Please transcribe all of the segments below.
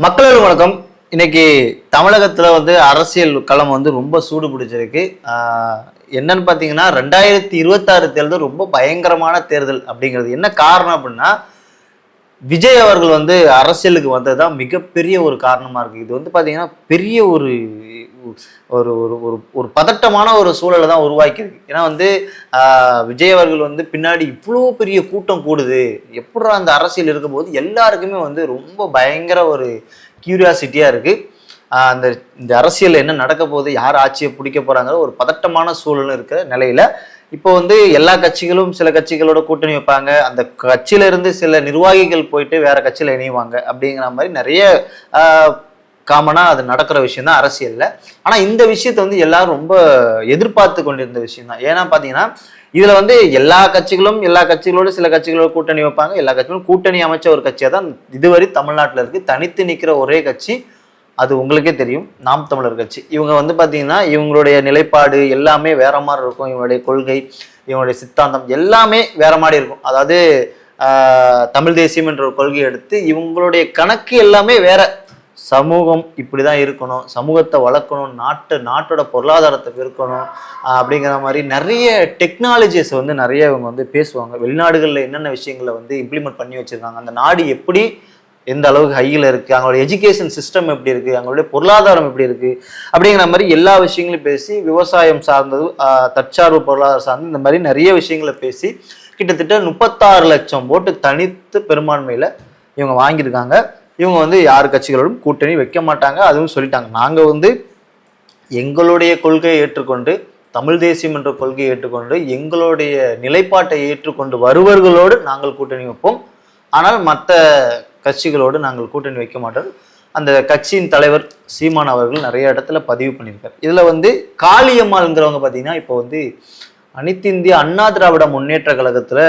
மக்களுக்கு வணக்கம். இன்னைக்கு தமிழகத்துல அரசியல் களம் ரொம்ப சூடு பிடிச்சிருக்கு. என்னன்னு பாத்தீங்கன்னா 2026 தேர்தல் ரொம்ப பயங்கரமான தேர்தல் அப்படிங்கிறது. என்ன காரணம் அப்படின்னா விஜய் அவர்கள் அரசியலுக்கு வந்ததுதான் மிகப்பெரிய ஒரு காரணமா இருக்கு. இது பாத்தீங்கன்னா பெரிய ஒரு ஒரு ஒரு ஒரு ஒரு பதட்டமான ஒரு சூழலை தான் உருவாக்கியிருக்கு. ஏன்னா விஜய் அவர்கள் பின்னாடி இவ்வளோ பெரிய கூட்டம் கூடுது, எப்படா அந்த அரசியல் இருக்கும்போது எல்லாருக்குமே ரொம்ப பயங்கர ஒரு கியூரியாசிட்டியா இருக்கு. அந்த இந்த அரசியல் என்ன நடக்க போகுது, யார் ஆட்சியை பிடிக்க போறாங்கிற ஒரு பதட்டமான சூழல் இருக்கிற நிலையில இப்போ எல்லா கட்சிகளும் சில கட்சிகளோட கூட்டணி வைப்பாங்க. அந்த கட்சியில இருந்து சில நிர்வாகிகள் போயிட்டு வேற கட்சியில இணைவாங்க அப்படிங்கிற மாதிரி நிறைய காமனா அது நடக்கிற விஷயம் தான் அரசியல்ல. ஆனா இந்த விஷயத்த எல்லாரும் ரொம்ப எதிர்பார்த்து கொண்டிருந்த விஷயம் தான். ஏன்னா பாத்தீங்கன்னா இதுல எல்லா கட்சிகளோடு சில கட்சிகளோட கூட்டணி வைப்பாங்க. எல்லா கட்சிகளும் கூட்டணி அமைச்ச ஒரு கட்சியா தான் இதுவரை தமிழ்நாட்டில் இருக்கு. தனித்து நிற்கிற ஒரே கட்சி அது உங்களுக்கே தெரியும், நாம் தமிழர் கட்சி. இவங்க பாத்தீங்கன்னா இவங்களுடைய நிலைப்பாடு எல்லாமே வேற மாதிரி இருக்கும். இவங்களுடைய கொள்கை, இவங்களுடைய சித்தாந்தம் எல்லாமே வேற மாதிரி இருக்கும். அதாவது தமிழ் தேசியம் என்ற ஒரு கொள்கையை எடுத்து இவங்களுடைய கணக்கு எல்லாமே வேற. சமூகம் இப்படிதான் இருக்கணும், சமூகத்தை வளர்க்கணும், நாட்டோட பொருளாதாரத்தை பெருக்கணும் அப்படிங்கிற மாதிரி நிறைய டெக்னாலஜிஸ் நிறைய இவங்க பேசுவாங்க. வெளிநாடுகளில் என்னென்ன விஷயங்களை இம்ப்ளிமெண்ட் பண்ணி வச்சிருக்காங்க, அந்த நாடு எப்படி எந்த அளவுக்கு ஹையில் இருக்கு, அவங்களோட எஜுகேஷன் சிஸ்டம் எப்படி இருக்கு, அவங்களுடைய பொருளாதாரம் எப்படி இருக்கு அப்படிங்கிற மாதிரி எல்லா விஷயங்களையும் பேசி, விவசாயம் சார்ந்தது, தற்சார்பு பொருளாதாரம் சார்ந்து இந்த மாதிரி நிறைய விஷயங்களை பேசி கிட்டத்தட்ட 36 லட்சம் ஓட்டு தனித்து பெரும்பான்மையில இவங்க வாங்கியிருக்காங்க. இவங்க யார் கட்சிகளோடும் கூட்டணி வைக்க மாட்டாங்க, அதுவும் சொல்லிட்டாங்க. நாங்கள் எங்களுடைய கொள்கையை ஏற்றுக்கொண்டு, தமிழ் தேசியம் என்ற கொள்கையை ஏற்றுக்கொண்டு, எங்களுடைய நிலைப்பாட்டை ஏற்றுக்கொண்டு வருவர்களோடு நாங்கள் கூட்டணி வைப்போம். ஆனால் மற்ற கட்சிகளோடு நாங்கள் கூட்டணி வைக்க மாட்டோம். அந்த கட்சியின் தலைவர் சீமான் அவர்கள் நிறைய இடத்துல பதிவு பண்ணியிருக்காரு. இதுல காளியம்மாள்ங்கிறவங்க பார்த்தீங்கன்னா இப்போ அனைத்து இந்திய அண்ணா திராவிட முன்னேற்ற கழகத்துல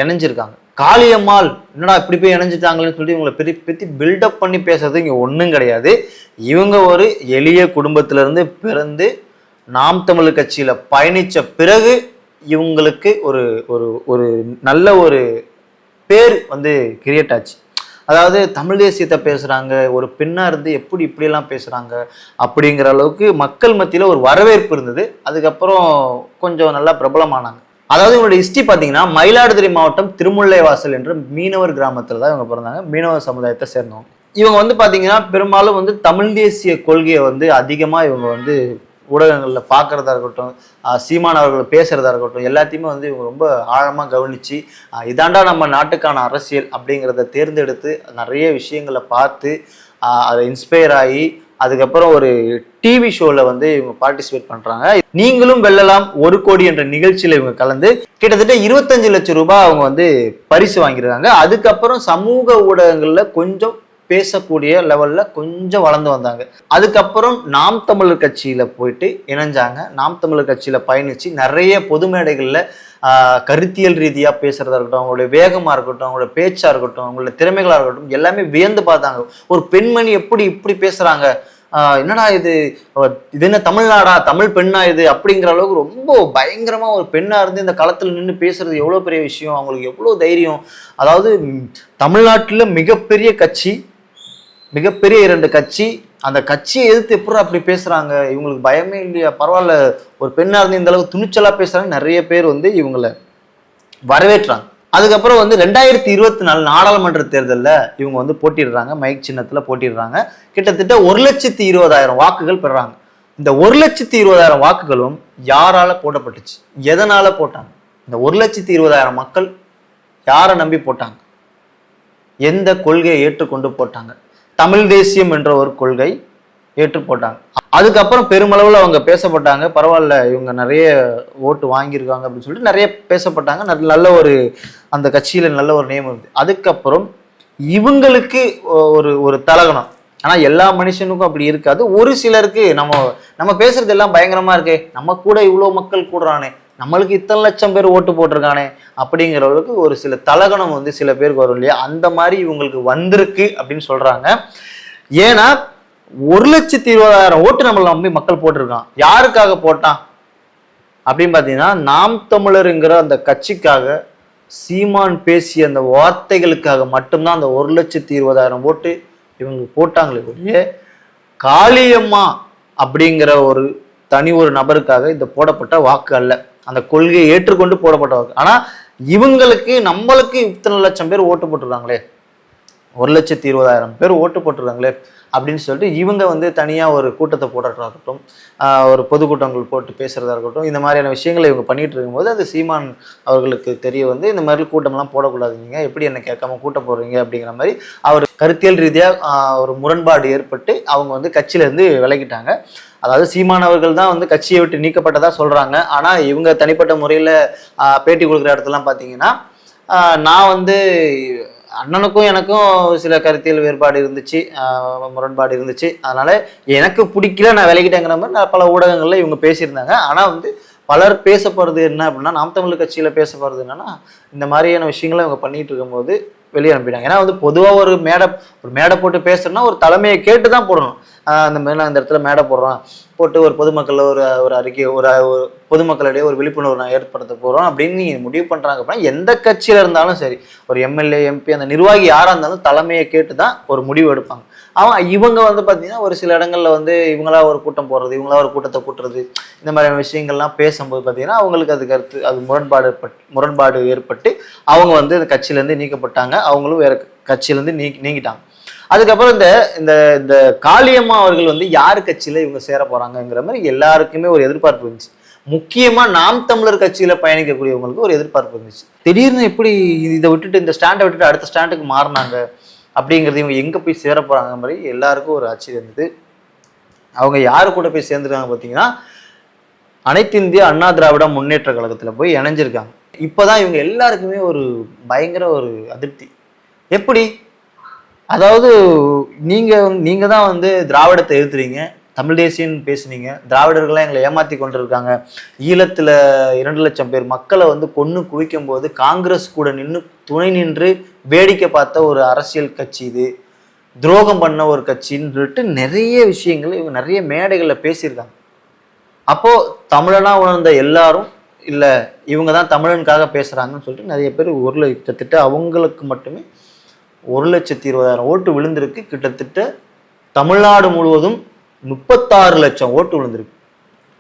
இணைஞ்சிருக்காங்க. காளியம்மாள் என்னடா இப்படி போய் இணைஞ்சிட்டாங்களேன்னு சொல்லி இவங்களை பத்தி பில்டப் பண்ணி பேசுறது இங்க ஒன்றும் கிடையாது. இவங்க ஒரு எளிய குடும்பத்திலிருந்து பிறந்து நாம் தமிழர் கட்சியில பயணிச்ச பிறகு இவங்களுக்கு ஒரு ஒரு ஒரு நல்ல ஒரு பேர் கிரியேட் ஆச்சு. அதாவது தமிழ் தேசியத்தை பேசுறாங்க, ஒரு பெண்ணா இருந்து எப்படி இப்படியெல்லாம் பேசுறாங்க அப்படிங்கிற அளவுக்கு மக்கள் மத்தியில ஒரு வரவேற்பு இருந்தது. அதுக்கப்புறம் கொஞ்சம் நல்லா பிரபலமானாங்க. அதாவது இவங்களுடைய ஹிஸ்டரி பார்த்தீங்கன்னா மயிலாடுதுறை மாவட்டம் திருமுல்லைவாசல் என்ற மீனவர் கிராமத்துல தான் இவங்க பிறந்தாங்க. மீனவர் சமுதாயத்தை சேர்ந்தவங்க. இவங்க பார்த்தீங்கன்னா பெரும்பாலும் தமிழ் தேசிய கொள்கையை அதிகமா இவங்க ஊடகங்களில் பார்க்கறதா இருக்கட்டும், சீமான் அவர்கள் பேசுறதா இருக்கட்டும், எல்லாத்தையுமே இவங்க ரொம்ப ஆழமாக கவனிச்சு இதாண்டா நம்ம நாட்டுக்கான அரசியல் அப்படிங்கிறத தேர்ந்தெடுத்து நிறைய விஷயங்களை பார்த்து அதை இன்ஸ்பயர் ஆகி அதுக்கப்புறம் ஒரு டிவி ஷோவில் இவங்க பார்ட்டிசிபேட் பண்றாங்க. நீங்களும் வெல்லலாம் 1 கோடி என்ற நிகழ்ச்சியில இவங்க கலந்து கிட்டத்தட்ட 25 லட்சம் ரூபாய் அவங்க பரிசு வாங்கியிருக்காங்க. அதுக்கப்புறம் சமூக ஊடகங்கள்ல கொஞ்சம் பேசக்கூடிய லெவல்ல கொஞ்சம் வளர்ந்து வந்தாங்க. அதுக்கப்புறம் நாம் தமிழர் கட்சியில போயிட்டு இணைஞ்சாங்க. நாம் தமிழர் கட்சியில பயணிச்சு நிறைய பொது மேடைகள்ல கருத்தியல் ரீதியா பேசுறதா இருக்கட்டும், அவங்களுடைய வேகமா இருக்கட்டும், அவங்களோட பேச்சா இருக்கட்டும், அவங்களோட திறமைகளா இருக்கட்டும், எல்லாமே வியந்து பார்த்தாங்க. ஒரு பெண்மணி எப்படி இப்படி பேசுறாங்க, என்னடா இது என்ன தமிழ்நாடா, தமிழ் பெண்ணா இது அப்படிங்கிற அளவுக்கு ரொம்ப பயங்கரமா ஒரு பெண்ணா இருந்து இந்த களத்துல நின்று பேசுறது எவ்வளவு பெரிய விஷயம், அவங்களுக்கு எவ்வளவு தைரியம். அதாவது தமிழ்நாட்டுல மிகப்பெரிய கட்சி, மிகப்பெரிய 2 கட்சி, அந்த கட்சியை எதிர்த்து எப்படி அப்படி பேசுறாங்க, இவங்களுக்கு பயமே இல்லையா, பரவாயில்ல ஒரு பெண்ணா இருந்து இந்த அளவுக்கு துணிச்சலா பேசுறாங்க. நிறைய பேர் இவங்களை வரவேற்றாங்க. அதுக்கப்புறம் 2024 நாடாளுமன்ற தேர்தலில் இவங்க போட்டிடுறாங்க. மைக் சின்னத்துல போட்டிடுறாங்க. கிட்டத்தட்ட 1,20,000 வாக்குகள் பெறாங்க. இந்த 1,20,000 வாக்குகளும் யாரால போடப்பட்டுச்சு, எதனால போட்டாங்க? இந்த 1,20,000 மக்கள் யாரை நம்பி போட்டாங்க, எந்த கொள்கையை ஏற்றுக்கொண்டு போட்டாங்க? தமிழ் தேசியம் என்ற ஒரு கொள்கை ஏற்று போட்டாங்க. அதுக்கப்புறம் பெருமளவில் அவங்க பேசப்பட்டாங்க. பரவாயில்ல இவங்க நிறைய ஓட்டு வாங்கியிருக்காங்க அப்படின்னு சொல்லிட்டு நிறைய பேசப்பட்டாங்க. நல்ல ஒரு அந்த கட்சியில நல்ல ஒரு நேம் இருந்து அதுக்கப்புறம் இவங்களுக்கு ஒரு ஒரு தலகணம். ஆனா எல்லா மனுஷனுக்கும் அப்படி இருக்காது. ஒரு சிலருக்கு நம்ம பேசுறது எல்லாம் பயங்கரமா இருக்கே, நம்ம கூட இவ்வளவு மக்கள் கூடுறானே, நம்மளுக்கு இத்தனை லட்சம் பேர் ஓட்டு போட்டிருக்கானே அப்படிங்கிறவங்களுக்கு ஒரு சில தலகணம் சில பேருக்கு வரும் இல்லையா, அந்த மாதிரி இவங்களுக்கு வந்திருக்கு அப்படின்னு சொல்றாங்க. ஏன்னா 1,20,000 ஓட்டு நம்மள நம்பி மக்கள் போட்டிருக்கான். யாருக்காக போட்டான் அப்படின்னு பாத்தீங்கன்னா நாம் தமிழருங்கிற அந்த கட்சிக்காக சீமான் பேசிய அந்த வார்த்தைகளுக்காக மட்டும்தான் அந்த 1,20,000 ஓட்டு இவங்களுக்கு போட்டாங்களே ஒழிய காளியம்மா அப்படிங்கிற ஒரு நபருக்காக இந்த போடப்பட்ட வாக்கு அல்ல, அந்த கொள்கையை ஏற்றுக்கொண்டு போடப்பட்ட வாக்கு. ஆனா இவங்களுக்கு நம்மளுக்கு இத்தனை லட்சம் பேர் ஓட்டு போட்டுருக்காங்களே, 1,20,000 பேர் ஓட்டு போட்டுருக்காங்களே அப்படின்னு சொல்லிட்டு இவங்க வந்து தனியாக ஒரு கூட்டத்தை போடுறதா இருக்கட்டும், ஒரு பொதுக்கூட்டங்கள் போட்டு பேசுறதா இருக்கட்டும், இந்த மாதிரியான விஷயங்களை இவங்க பண்ணிட்டு இருக்கும்போது அது சீமான் அவர்களுக்கு தெரிய வந்து இந்த மாதிரி கூட்டம்லாம் போடக்கூடாது, நீங்கள் எப்படி என்ன கேட்காம கூட்டம் போடுறீங்க அப்படிங்கிற மாதிரி அவர் கருத்தியல் ரீதியாக ஒரு முரண்பாடு ஏற்பட்டு அவங்க வந்து கட்சியிலேருந்து விலகிட்டாங்க. அதாவது சீமான் அவர்கள் தான் வந்து கட்சியை விட்டு நீக்கப்பட்டதா சொல்றாங்க. ஆனா இவங்க தனிப்பட்ட முறையில் பேட்டி கொடுக்குற இடத்துலாம் பார்த்தீங்கன்னா நான் வந்து அண்ணனுக்கும் எனக்கும் சில கருத்தியல் வேறுபாடு இருந்துச்சு, முரண்பாடு இருந்துச்சு, அதனால எனக்கு பிடிக்கல நான் விலகிட்டேங்கிற மாதிரி பல ஊடகங்கள்ல இவங்க பேசியிருந்தாங்க. ஆனா வந்து பலர் பேசப்படுறது என்ன அப்படின்னா, நாம் தமிழர் கட்சியில பேசப்படுறது என்னன்னா, இந்த மாதிரியான விஷயங்களை இவங்க பண்ணிட்டு இருக்கும்போது வெளியே அனுப்பிட்டாங்க. ஏன்னா வந்து பொதுவாக ஒரு மேடை போட்டு பேசுறதுன்னா ஒரு தலைமையை கேட்டு தான் போடணும். அந்த மாதிரி நான் இந்த இடத்துல மேடை போடுறோம், போட்டு ஒரு பொதுமக்கள் ஒரு அறிக்கை ஒரு பொதுமக்களிடையே ஒரு விழிப்புணர்வு நான் ஏற்படுத்த போகிறோம் அப்படின்னு நீங்கள் முடிவு பண்ணுறாங்க அப்படின்னா, எந்த கட்சியில் இருந்தாலும் சரி, ஒரு எம்எல்ஏ எம்பி அந்த நிர்வாகி யாராக இருந்தாலும் தலைமையை கேட்டு தான் ஒரு முடிவு எடுப்பாங்க. இவங்க வந்து பார்த்தீங்கன்னா ஒரு சில இடங்களில் வந்து இவங்களா ஒரு கூட்டம் போடுறது, இவங்களா ஒரு கூட்டத்தை கூட்டுறது, இந்த மாதிரியான விஷயங்கள்லாம் பேசும்போது பார்த்தீங்கன்னா அவங்களுக்கு அது முரண்பாடு ஏற்பட்டு அவங்க வந்து அந்த கட்சியிலேருந்து நீக்கப்பட்டாங்க. அவங்களும் வேற கட்சியிலேருந்து நீங்கிட்டாங்க. அதுக்கப்புறம் இந்த இந்த காளியம்மா அவர்கள் வந்து யார் கட்சியில இவங்க சேர போறாங்கிற மாதிரி எல்லாருக்குமே ஒரு எதிர்பார்ப்பு இருந்துச்சு. முக்கியமா நாம் தமிழர் கட்சியில பயணிக்கக்கூடியவங்களுக்கு ஒரு எதிர்பார்ப்பு இருந்துச்சு. திடீர்னு எப்படி இதை விட்டுட்டு இந்த ஸ்டாண்டை விட்டுட்டு அடுத்த ஸ்டாண்டுக்கு மாறினாங்க அப்படிங்கிறது, இவங்க எங்க போய் சேர போறாங்க மாதிரி எல்லாருக்கும் ஒரு ஆச்சரியம் இருந்தது. அவங்க யாரு கூட போய் சேர்ந்துருக்காங்க பார்த்தீங்கன்னா, அனைத்து இந்திய அண்ணா திராவிட முன்னேற்ற கழகத்துல போய் இணைஞ்சிருக்காங்க. இப்பதான் இவங்க எல்லாருக்குமே ஒரு பயங்கர ஒரு அதிருப்தி. எப்படி, அதாவது நீங்க தான் வந்து திராவிடத்தை எதிர்த்துறீங்க, தமிழ் தேசியன்னு பேசுனீங்க, திராவிடர்கள்லாம் எங்களை ஏமாத்தி கொண்டிருக்காங்க, ஈழத்துல 2 லட்சம் பேர் மக்களை வந்து கொன்னு குவிக்கும் போது காங்கிரஸ் கூட துணை நின்று வேடிக்கை பார்த்த ஒரு அரசியல் கட்சி இது, துரோகம் பண்ண ஒரு கட்சின்னு சொல்லிட்டு நிறைய விஷயங்கள் இவங்க நிறைய மேடைகளில் பேசியிருக்காங்க. அப்போ தமிழனா உணர்ந்த எல்லாரும் இல்ல இவங்க தான் தமிழனுக்காக பேசுறாங்கன்னு சொல்லிட்டு நிறைய பேர் கிட்டத்தட்ட அவங்களுக்கு மட்டுமே 1,20,000 ஓட்டு விழுந்திருக்கு. கிட்டத்தட்ட தமிழ்நாடு முழுவதும் 36 லட்சம் ஓட்டு விழுந்திருக்கு.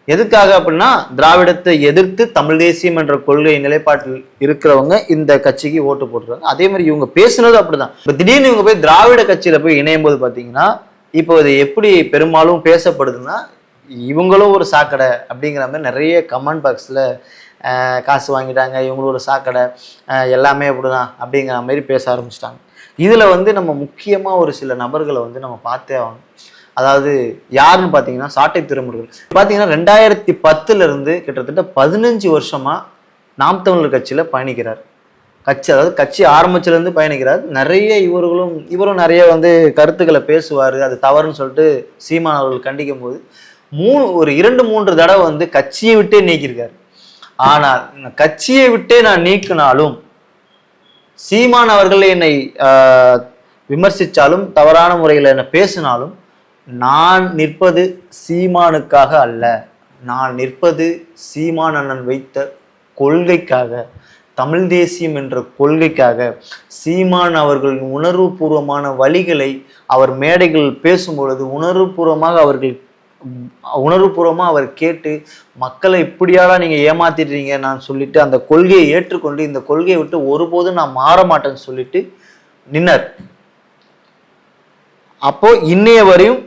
எதுக்காக அப்படின்னா, திராவிடத்தை எதிர்த்து தமிழ் தேசியம் என்ற கொள்கை நிலைப்பாட்டில் இருக்கிறவங்க இந்த கட்சிக்கு ஓட்டு போட்டுருக்காங்க. அதே மாதிரி இவங்க பேசுனது அப்படிதான். இப்ப திடீர்னு இவங்க போய் திராவிட கட்சியில போய் இணையும் போது பாத்தீங்கன்னா, இப்போ இது எப்படி பெரும்பாலும் பேசப்படுதுன்னா, இவங்களும் ஒரு சாக்கடை அப்படிங்கிற மாதிரி நிறைய கமெண்ட் பாக்ஸ்ல காசு வாங்கிட்டாங்க, இவங்களும் ஒரு சாக்கடை, எல்லாமே அப்படிதான் அப்படிங்கிற மாதிரி பேச ஆரம்பிச்சிட்டாங்க. இதுல வந்து நம்ம முக்கியமா ஒரு சில நபர்களை வந்து நம்ம பார்த்தே ஆகணும். அதாவது யாருன்னு பார்த்தீங்கன்னா, சாட்டை திருமுருகன் பார்த்தீங்கன்னா 2010 இருந்து கிட்டத்தட்ட 15 வருஷமா நாம் தமிழர் கட்சியில பயணிக்கிறார். அதாவது கட்சி ஆரம்பிச்சிலேருந்து பயணிக்கிறார். நிறைய இவரும் நிறைய வந்து கருத்துக்களை பேசுவார், அது தவறுன்னு சொல்லிட்டு சீமான் அவர்கள் கண்டிக்கும் போது ஒரு 2-3 தடவை வந்து கட்சியை விட்டே நீக்கியிருக்காரு. ஆனால் கட்சியை விட்டே நான் நீக்கினாலும், சீமான் அவர்கள் என்னை விமர்சித்தாலும், தவறான முறையில் என்ன பேசினாலும், நான் நிற்பது சீமானுக்காக அல்ல, நான் நிற்பது சீமான் அண்ணன் வைத்த கொள்கைக்காக, தமிழ் தேசியம் என்ற கொள்கைக்காக. சீமான் அவர்களின் உணர்வுபூர்வமான வழிகளை அவர் மேடைகள் பேசும்பொழுது உணர்வுபூர்வமாக அவர் கேட்டு, மக்களை இப்படியாடா நீங்கள் ஏமாத்திடுறீங்க நான் சொல்லிட்டு அந்த கொள்கையை ஏற்றுக்கொண்டு இந்த கொள்கையை விட்டு ஒருபோதும் நான் மாற மாட்டேன்னு சொல்லிட்டு நின்னர். அப்போ இன்னைய வரையும்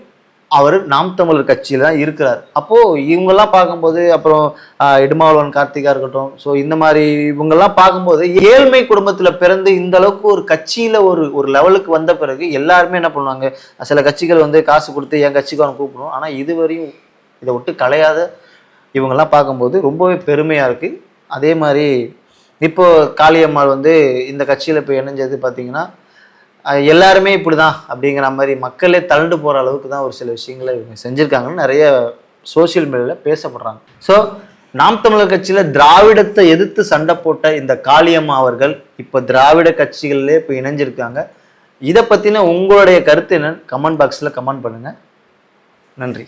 அவர் நாம் தமிழர் கட்சியில தான் இருக்கிறார். அப்போ இவங்கெல்லாம் பார்க்கும்போது, அப்புறம் இடுமாவளவன் கார்த்திகா இருக்கட்டும், ஸோ இந்த மாதிரி இவங்கெல்லாம் பார்க்கும்போது ஏழ்மை குடும்பத்துல பிறந்து இந்த அளவுக்கு ஒரு கட்சியில ஒரு லெவலுக்கு வந்த பிறகு எல்லாருமே என்ன பண்ணுவாங்க, சில கட்சிகள் வந்து காசு கொடுத்து என் கட்சிக்கு அவன் கூப்பிடுவோம். ஆனா இதுவரையும் இதை விட்டு கலையாத இவங்கெல்லாம் பார்க்கும்போது ரொம்பவே பெருமையா இருக்கு. அதே மாதிரி இப்போ காளியம்மாள் வந்து இந்த கட்சியில போய் இணைஞ்சது பார்த்தீங்கன்னா, எல்லாருமே இப்படிதான் அப்படிங்கிற மாதிரி மக்களே தள்ளிட்டு போற அளவுக்கு தான் ஒரு சில விஷயங்களை இவங்க செஞ்சிருக்காங்கன்னு நிறைய சோசியல் மீடியால பேசப்படுறாங்க. ஸோ நாம் தமிழர் கட்சியில திராவிடத்தை எதிர்த்து சண்டை போட்ட இந்த காளியம்மா அவர்கள் இப்ப திராவிட கட்சிகளிலே இப்போ இணைஞ்சிருக்காங்க. இதை பத்தின உங்களுடைய கருத்து என்னன்னு கமெண்ட் பாக்ஸ்ல கமெண்ட் பண்ணுங்க. நன்றி.